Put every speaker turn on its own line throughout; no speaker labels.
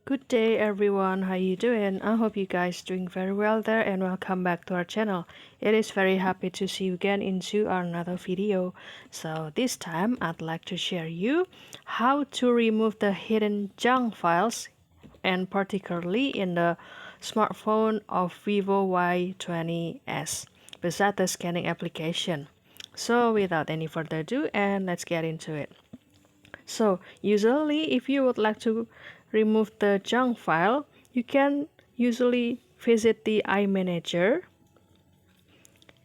Good day everyone, how you doing? I hope you guys doing very well there and welcome back to our channel. It is very happy to see you again into another video. So this time I'd like to share you how to remove the hidden junk files and particularly in the smartphone of Vivo Y20S beside the scanning application. So without any further ado, and let's get into it. So usually if you would like to remove the junk file, you can usually visit the iManager,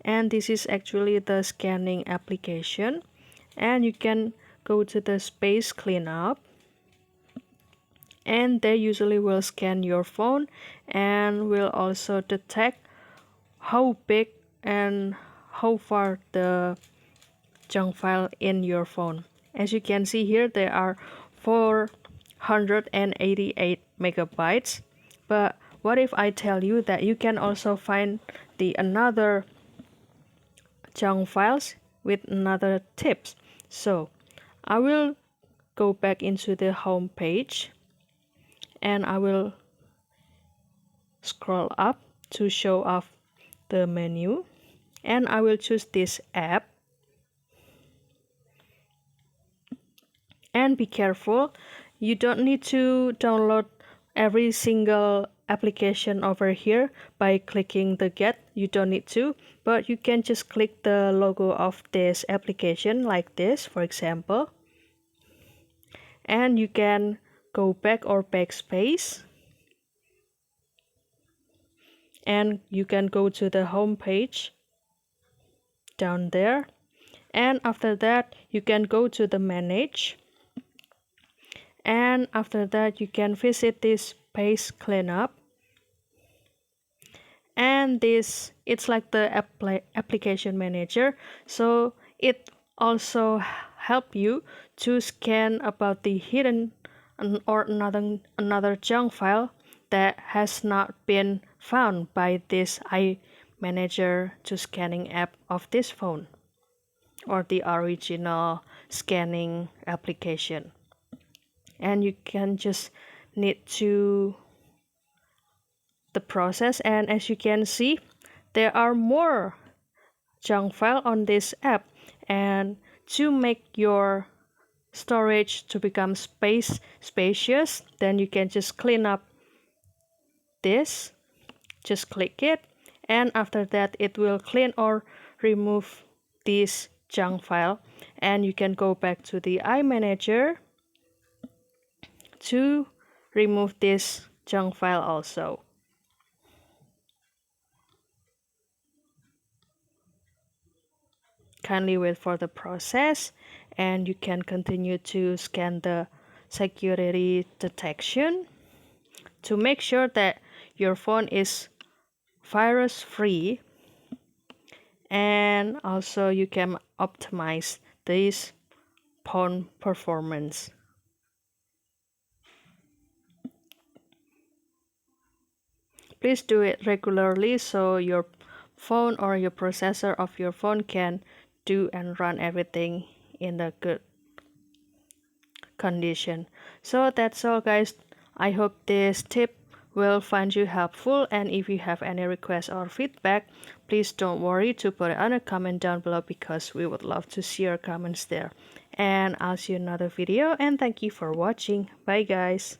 and this is actually the scanning application, and you can go to the space cleanup, and they usually will scan your phone and will also detect how big and how far the junk file in your phone. As you can see here, there are 488 megabytes. But what if I tell you that you can also find the another junk files with another tips? So I will go back into the home page and I will scroll up to show off the menu, and I will choose this app. And be careful, you don't need to download every single application over here by clicking the get. You don't need to, but you can just click the logo of this application like this, for example, and you can go back or backspace, and you can go to the home page down there, and after that you can go to the manage, and after that you can visit this space cleanup, and this it's like the application manager, so it also help you to scan about the hidden or another junk file that has not been found by this iManager to scanning app of this phone or the original scanning application. And you can just need to the process, and as you can see there are more junk file on this app, and to make your storage to become spacious, then you can just clean up this, just click it, and after that it will clean or remove this junk file, and you can go back to the iManager to remove this junk file also. Kindly wait for the process, and you can continue to scan the security detection to make sure that your phone is virus free, and also you can optimize this phone performance. Please do it regularly so your phone or your processor of your phone can do and run everything in a good condition. So that's all guys. I hope this tip will find you helpful, and if you have any requests or feedback, please don't worry to put it on a comment down below because we would love to see your comments there. And I'll see you in another video, and thank you for watching. Bye guys.